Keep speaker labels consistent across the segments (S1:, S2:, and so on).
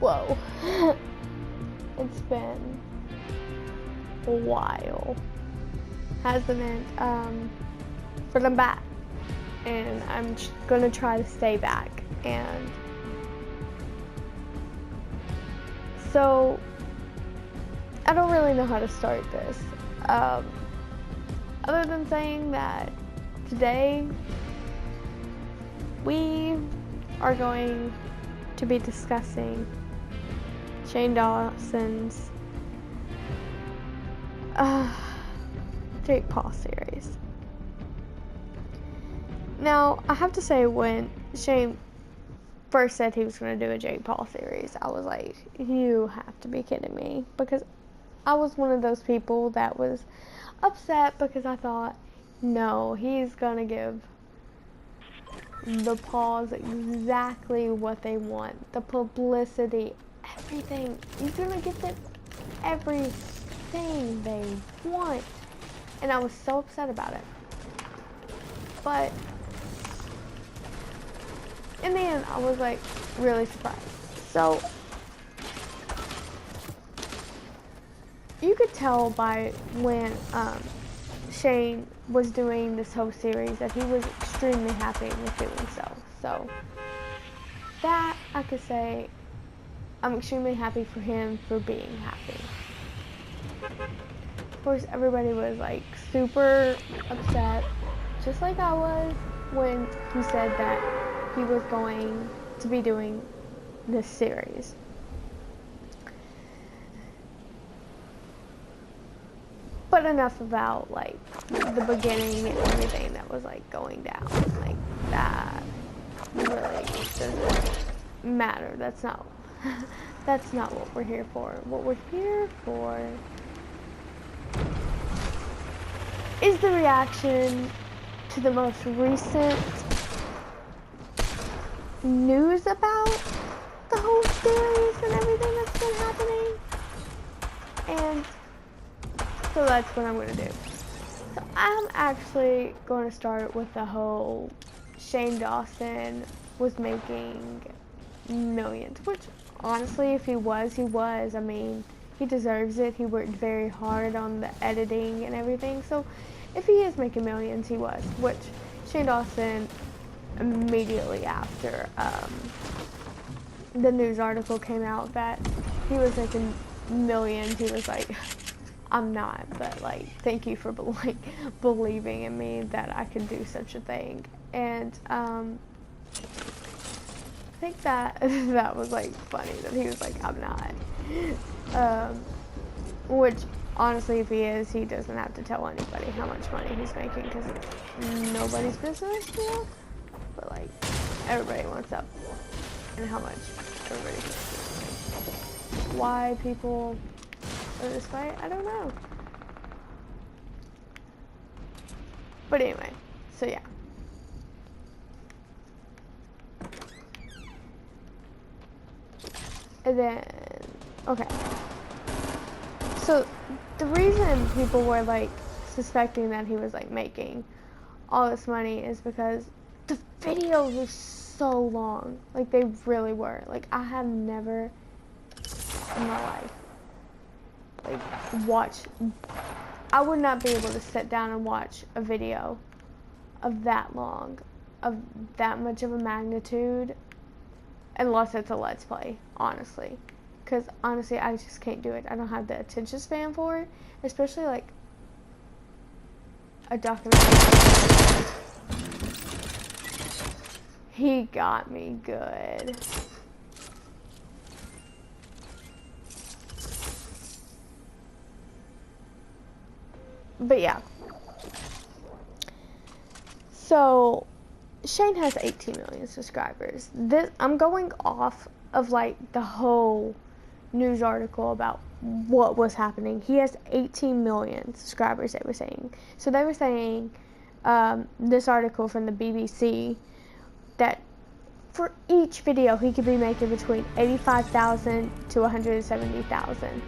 S1: Whoa. It's been a while, hasn't it? But I'm back, and I'm gonna try to stay back. And so I don't really know how to start this, other than saying that today we are going to be discussing Shane Dawson's Jake Paul series. Now, I have to say, when Shane first said he was going to do a Jake Paul series, I was like, you have to be kidding me, because I was one of those people that was upset because I thought, no, he's going to give the Pauls exactly what they want, the publicity, everything. He's going to give them everything they want, and I was so upset about it. But in the end, I was like really surprised. So you could tell by when Shane was doing this whole series that he was extremely happy with doing so. So that I could say, I'm extremely happy for him for being happy. Of course, everybody was like super upset, just like I was when he said that he was going to be doing this series. But enough about like the beginning and everything that was like going down. Like that really doesn't matter. That's not what we're here for. What we're here for is the reaction to the most recent news about the whole series and everything that's been happening. And so that's what I'm going to do. So I'm actually going to start with the whole Shane Dawson was making millions, which honestly, if he was, I mean, he deserves it. He worked very hard on the editing and everything. So if he is making millions, he was, which Shane Dawson, immediately after the news article came out that he was making millions, he was like, I'm not, but like, thank you for believing in me that I could do such a thing. And I think that that was like funny that he was like, I'm not. Which honestly, if he is, he doesn't have to tell anybody how much money he's making, because it's nobody's business, you know? But like, everybody wants up and how much everybody's making. Why people are this way, I don't know. But anyway, so yeah. And then, okay. So the reason people were like suspecting that he was like making all this money is because the videos were so long. Like, they really were. Like, I have never in my life I would not be able to sit down and watch a video of that long, of that much of a magnitude, unless it's a Let's Play, honestly. Because honestly, I just can't do it. I don't have the attention span for it, especially like a documentary. He got me good. But yeah. So Shane has 18 million subscribers. I'm going off of like the whole news article about what was happening. He has 18 million subscribers, they were saying. So they were saying, this article from the BBC, that for each video he could be making between 85,000 to 170,000.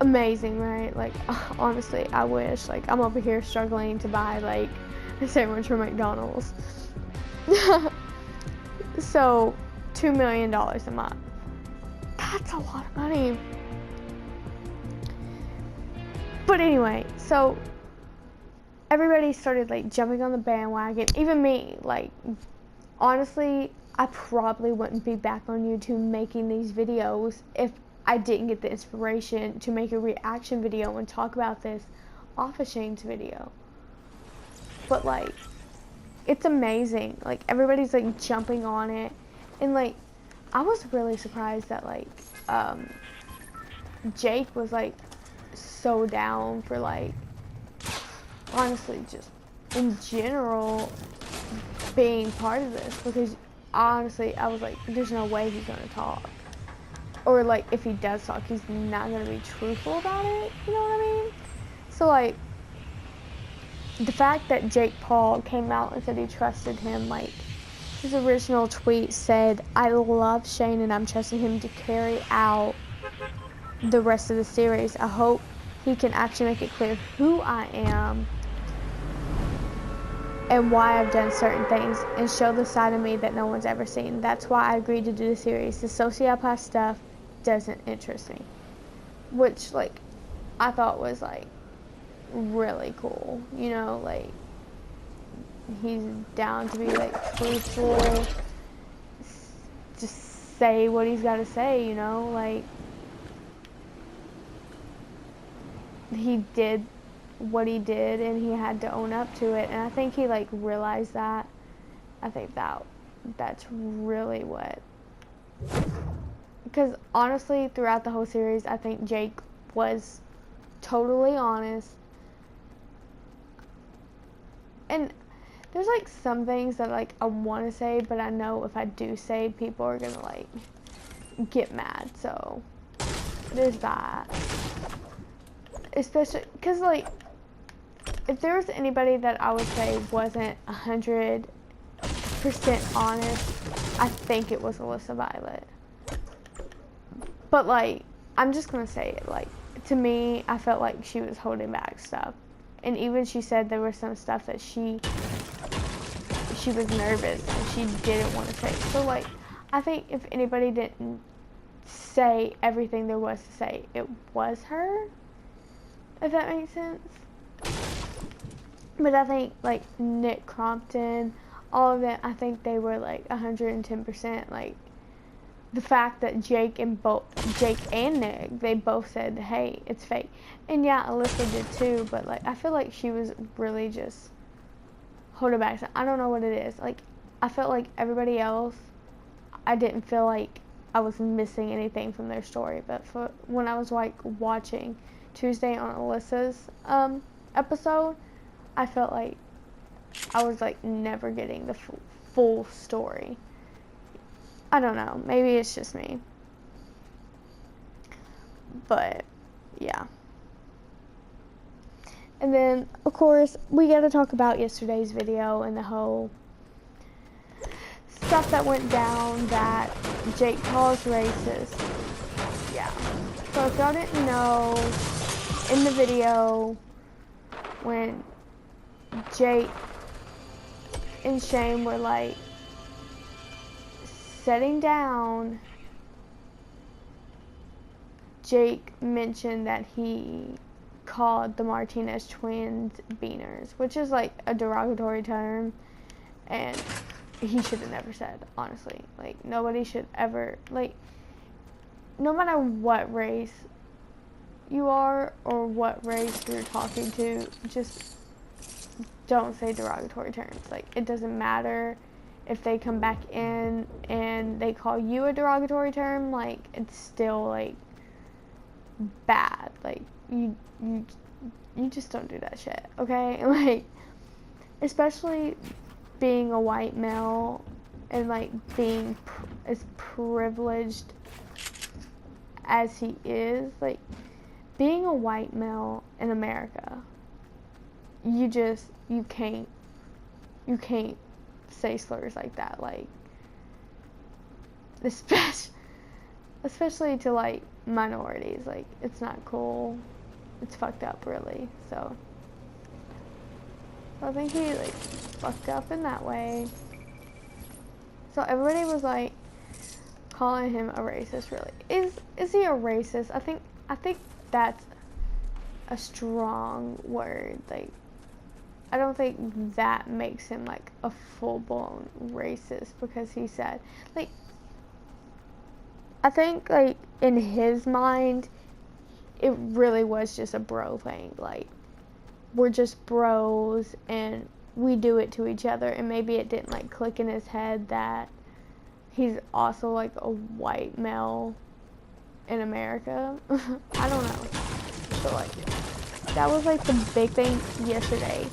S1: Amazing, right? Like, honestly, I wish. Like, I'm over here struggling to buy like a sandwich from McDonald's. So $2 million a month. That's a lot of money. But anyway, so everybody started like jumping on the bandwagon, even me. Like, honestly, I probably wouldn't be back on YouTube making these videos if I didn't get the inspiration to make a reaction video and talk about this off of Shane's video. But like, it's amazing. Like, everybody's like jumping on it, and like, I was really surprised that like Jake was like so down for like, honestly, just in general being part of this, because honestly I was like, there's no way he's gonna talk, or like if he does talk, he's not gonna be truthful about it, you know what I mean? So like, the fact that Jake Paul came out and said he trusted him, like his original tweet said, I love Shane and I'm trusting him to carry out the rest of the series. I hope he can actually make it clear who I am and why I've done certain things, and show the side of me that no one's ever seen. That's why I agreed to do the series. The sociopath stuff doesn't interest me. Which, like, I thought was, like, really cool. You know, like, he's down to be, like, truthful. Just say what he's got to say, you know? Like, he did what he did and he had to own up to it, and I think he like realized that. I think that's really what, because honestly throughout the whole series I think Jake was totally honest, and there's like some things that like I want to say, but I know if I do say, people are gonna like get mad, so there's that. Especially because like, if there was anybody that I would say wasn't 100% honest, I think it was Alyssa Violet. But like, I'm just gonna say it, like, to me, I felt like she was holding back stuff, and even she said there was some stuff that she was nervous and she didn't want to say. So like, I think if anybody didn't say everything there was to say, it was her, if that makes sense. But I think like Nick Crompton, all of them, I think they were like 110%. Like, the fact that Jake and Nick, they both said, hey, it's fake. And yeah, Alyssa did too, but like, I feel like she was really just holding back. I don't know what it is. Like, I felt like everybody else, I didn't feel like I was missing anything from their story. But for when I was like watching Tuesday on Alyssa's episode, I felt like I was like never getting the full story. I don't know, maybe it's just me, but yeah. And then of course we got to talk about yesterday's video and the whole stuff that went down, that Jake Paul's racist. Yeah, so if y'all didn't know, in the video when Jake and Shane were like sitting down, Jake mentioned that he called the Martinez twins beaners, which is like a derogatory term, and he should have never said, honestly. Like, nobody should ever, like, no matter what race you are or what race you're talking to, just don't say derogatory terms. Like, it doesn't matter if they come back in and they call you a derogatory term, like, it's still like bad. Like, you just don't do that shit, okay? Like, especially being a white male and like being as privileged as he is, like, being a white male in America, you can't say slurs like that, like, especially to like minorities. Like, it's not cool, it's fucked up, really. So I think he like fucked up in that way. So everybody was like, calling him a racist. Really, is he a racist? I think that's a strong word. Like, I don't think that makes him like a full-blown racist, because he said, like, I think like in his mind it really was just a bro thing. Like, we're just bros and we do it to each other, and maybe it didn't like click in his head that he's also like a white male in America. I don't know. So like, that was like the big thing yesterday.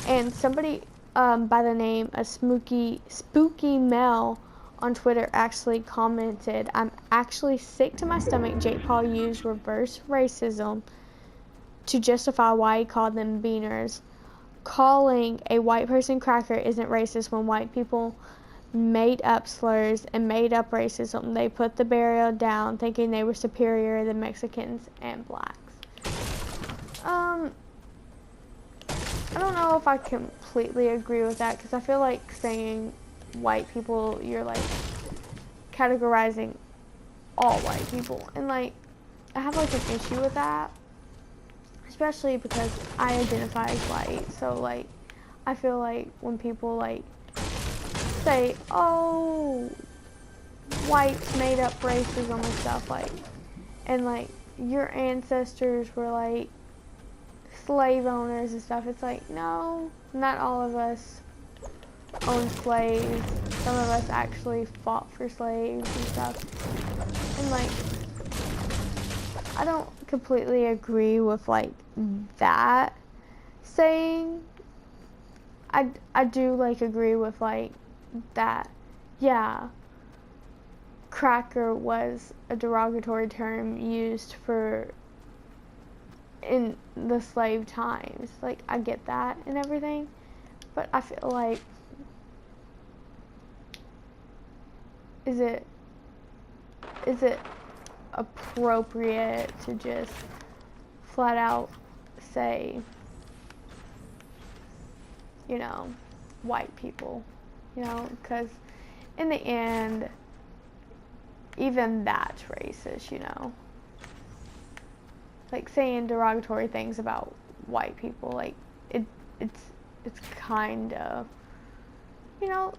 S1: And somebody by the name of Spooky Mel on Twitter actually commented, "I'm actually sick to my stomach Jake Paul used reverse racism to justify why he called them beaners. Calling a white person cracker isn't racist when white people made up slurs and made up racism. They put the barrier down thinking they were superior than Mexicans and blacks." I don't know if I completely agree with that, because I feel like saying white people, you're like categorizing all white people, and like I have like an issue with that, especially because I identify as white. So like, I feel like when people like say, "Oh, whites made up racism and stuff," like, and like your ancestors were like slave owners and stuff, it's like, no, not all of us owned slaves. Some of us actually fought for slaves and stuff. And like, I don't completely agree with like that saying. I do like agree with like that, yeah, cracker was a derogatory term used for in the slave times. Like, I get that and everything, but I feel like, is it appropriate to just flat out say, you know, white people, you know, because in the end, even that's racist, you know. Like, saying derogatory things about white people, like, it's kind of, you know,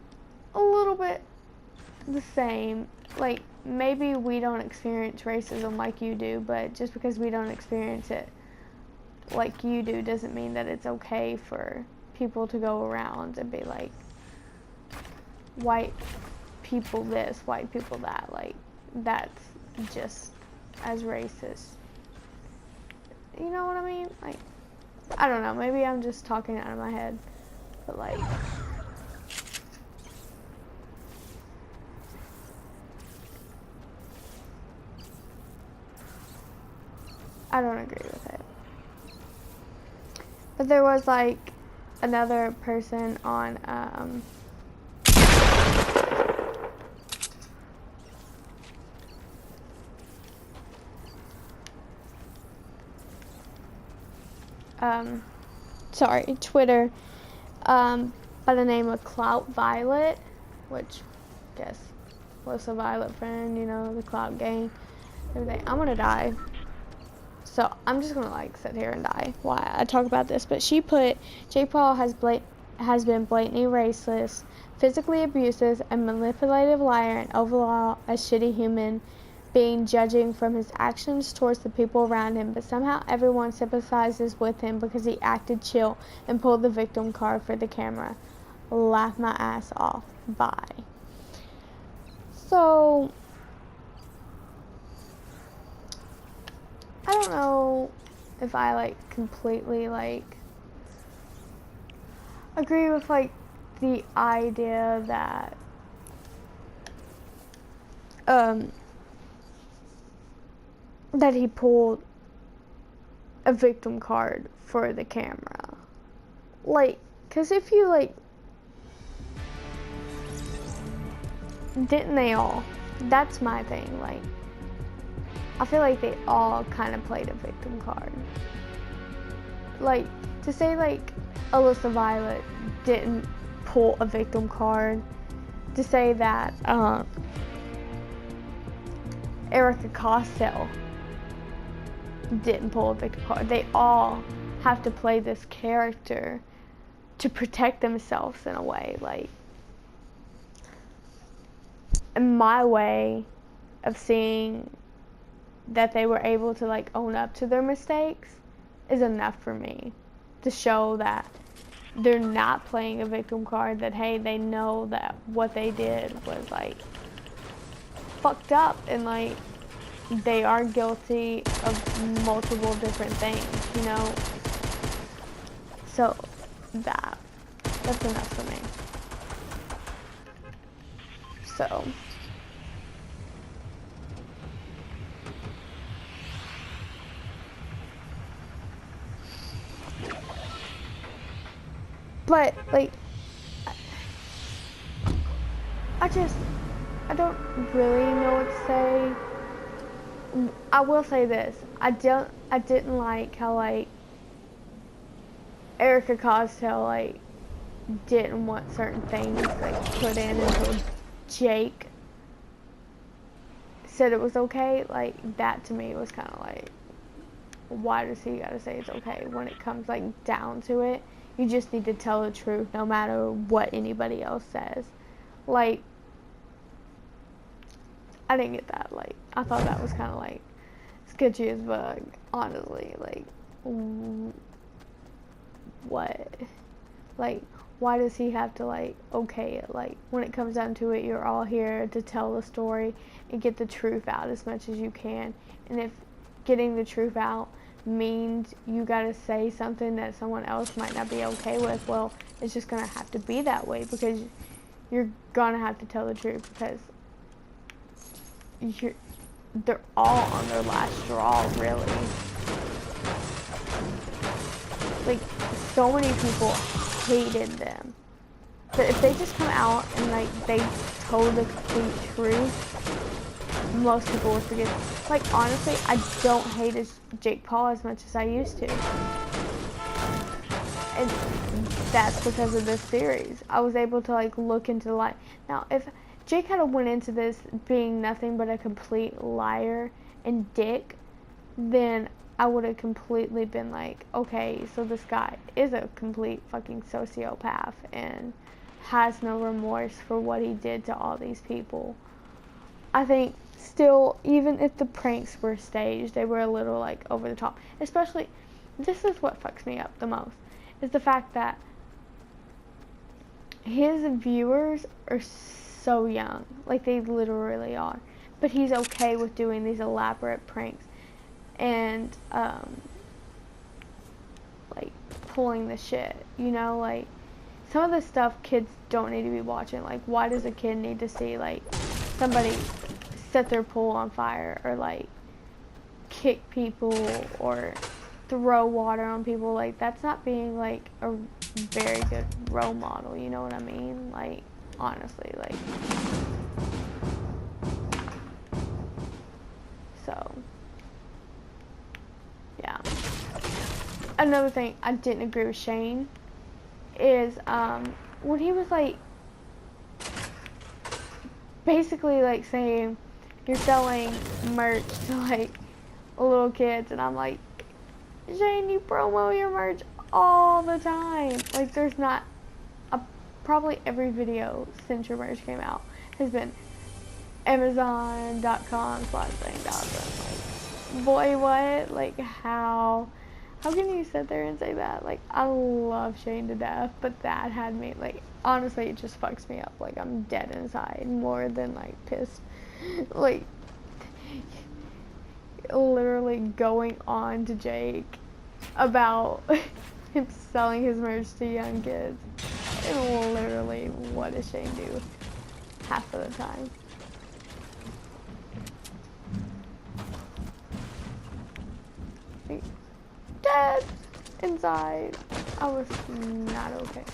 S1: a little bit the same. Like, maybe we don't experience racism like you do, but just because we don't experience it like you do doesn't mean that it's okay for people to go around and be like, white people this, white people that. Like, that's just as racist. You know what I mean? Like, I don't know, maybe I'm just talking out of my head, but like, I don't agree with it. But there was like another person on Twitter, by the name of Clout Violet, which I guess was a Violet friend, you know, the Clout gang, everything. I'm gonna die. So I'm just gonna like sit here and die while I talk about this. But she put, Jake Paul has been blatantly racist, physically abusive, a manipulative liar, and overall a shitty human being, judging from his actions towards the people around him. But somehow everyone sympathizes with him because he acted chill and pulled the victim card for the camera. Laugh my ass off. Bye. So I don't know if I like completely like agree with like the idea that that he pulled a victim card for the camera. Like, cause if you like, didn't they all? That's my thing. Like, I feel like they all kind of played a victim card. Like, to say like Alyssa Violet didn't pull a victim card, to say that Erica Costello didn't pull a victim card. They all have to play this character to protect themselves in a way. Like, my way of seeing that they were able to like own up to their mistakes is enough for me to show that they're not playing a victim card, that hey, they know that what they did was like fucked up, and like they are guilty of multiple different things, you know. So that's enough for me. So but like I don't really know what to say. I will say this. I didn't like how like Erica Costello like didn't want certain things like put in until Jake said it was okay. Like that to me was kind of like, why does he gotta say it's okay when it comes like down to it? You just need to tell the truth no matter what anybody else says. Like, I didn't get that. Like, I thought that was kind of like sketchy as fuck, honestly. Like, what? Like, why does he have to like okay it? Like, when it comes down to it, you're all here to tell the story and get the truth out as much as you can. And if getting the truth out means you gotta say something that someone else might not be okay with, well, it's just gonna have to be that way, because you're gonna have to tell the truth, because they're all on their last straw, really. Like, so many people hated them, but if they just come out and like they told the complete truth, most people would forget. Like, honestly, I don't hate Jake Paul as much as I used to. And that's because of this series. I was able to like look into the light. Now, if Jake had went into this being nothing but a complete liar and dick, then I would have completely been like, okay, so this guy is a complete fucking sociopath and has no remorse for what he did to all these people. I think still, even if the pranks were staged, they were a little like over the top. Especially, this is what fucks me up the most, is the fact that his viewers are so young. Like, they literally are. But he's okay with doing these elaborate pranks and like pulling the shit, you know. Like, some of the stuff kids don't need to be watching. Like, why does a kid need to see like somebody set their pool on fire, or like kick people, or throw water on people? Like, that's not being like a very good role model, you know what I mean? Like, honestly, like, so yeah. Another thing I didn't agree with Shane is when he was like basically like saying you're selling merch to like little kids, and I'm like, Shane, you promo your merch all the time. Like, there's not probably every video since your merch came out has been Amazon.com/Shane Dawson. Like, boy, what? Like, how can you sit there and say that? Like, I love Shane to death, but that had me, like, honestly, it just fucks me up. Like, I'm dead inside more than like pissed. Like, literally going on to Jake about him selling his merch to young kids. And literally, what does Shane do half of the time? Like, dead inside. I was not okay.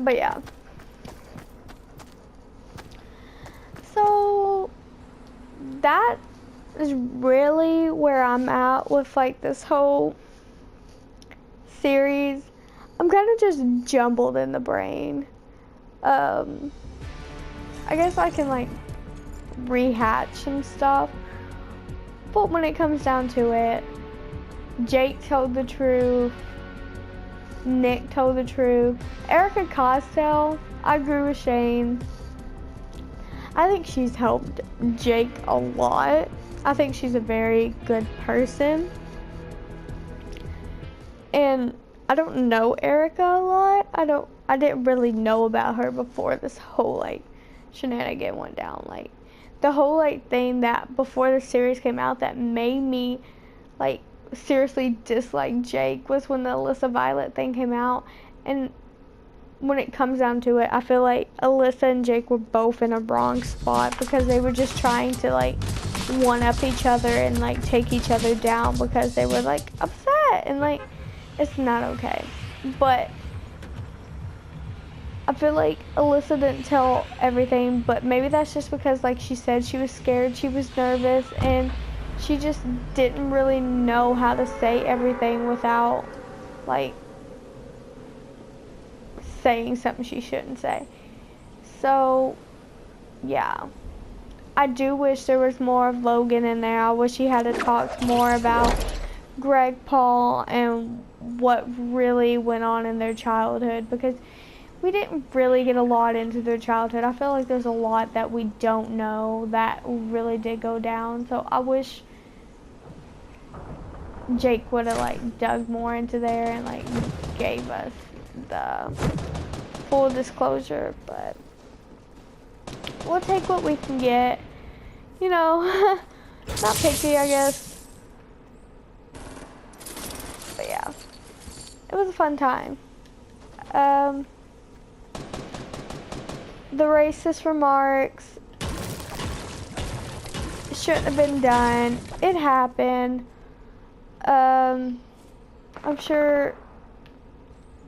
S1: But yeah. So that is really where I'm at with like this whole series, I'm kind of just jumbled in the brain. I guess I can like rehatch some stuff, but when it comes down to it, Jake told the truth, Nick told the truth, Erica Costel, I agree with Shane. I think she's helped Jake a lot. I think she's a very good person. And I don't know Erica a lot. I didn't really know about her before this whole like shenanigan went down. Like the whole like thing that before the series came out that made me like seriously dislike Jake was when the Alyssa Violet thing came out. And when it comes down to it, I feel like Alyssa and Jake were both in a wrong spot because they were just trying to like one up each other and like take each other down because they were like upset, and like it's not okay. But I feel like Alyssa didn't tell everything, but maybe that's just because like she said she was scared, she was nervous, and she just didn't really know how to say everything without like saying something she shouldn't say. So yeah, I do wish there was more of Logan in there. I wish he had to talk more about Greg Paul and what really went on in their childhood, because we didn't really get a lot into their childhood. I feel like there's a lot that we don't know that really did go down. So I wish Jake would have like dug more into there and like gave us the full disclosure, but we'll take what we can get, you know. Not picky, I guess, but yeah, it was a fun time. The racist remarks shouldn't have been done. It happened. I'm sure,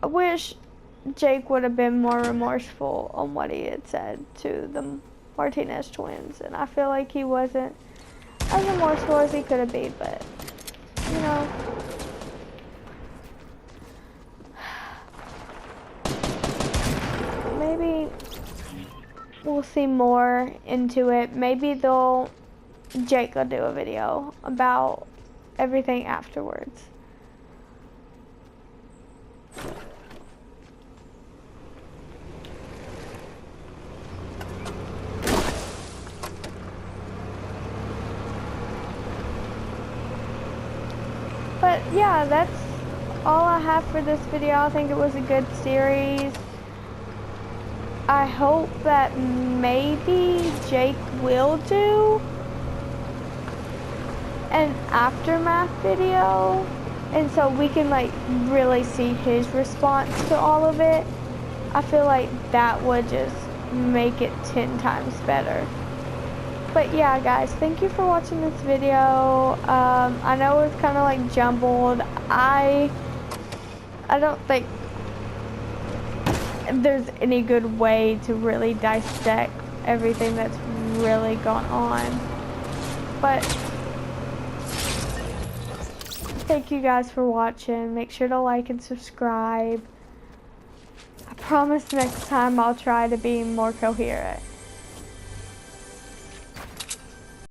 S1: I wish Jake would have been more remorseful on what he had said to the Martinez twins, and I feel like he wasn't as remorseful as he could have been, but you know, maybe we'll see more into it. Maybe Jake will do a video about everything afterwards. But yeah, that's all I have for this video. I think it was a good series. I hope that maybe Jake will do an aftermath video, and so we can like really see his response to all of it. I feel like that would just make it 10 times better. But yeah, guys, thank you for watching this video. I know it's kind of like jumbled. I don't think there's any good way to really dissect everything that's really gone on. But thank you guys for watching. Make sure to like and subscribe. I promise next time I'll try to be more coherent.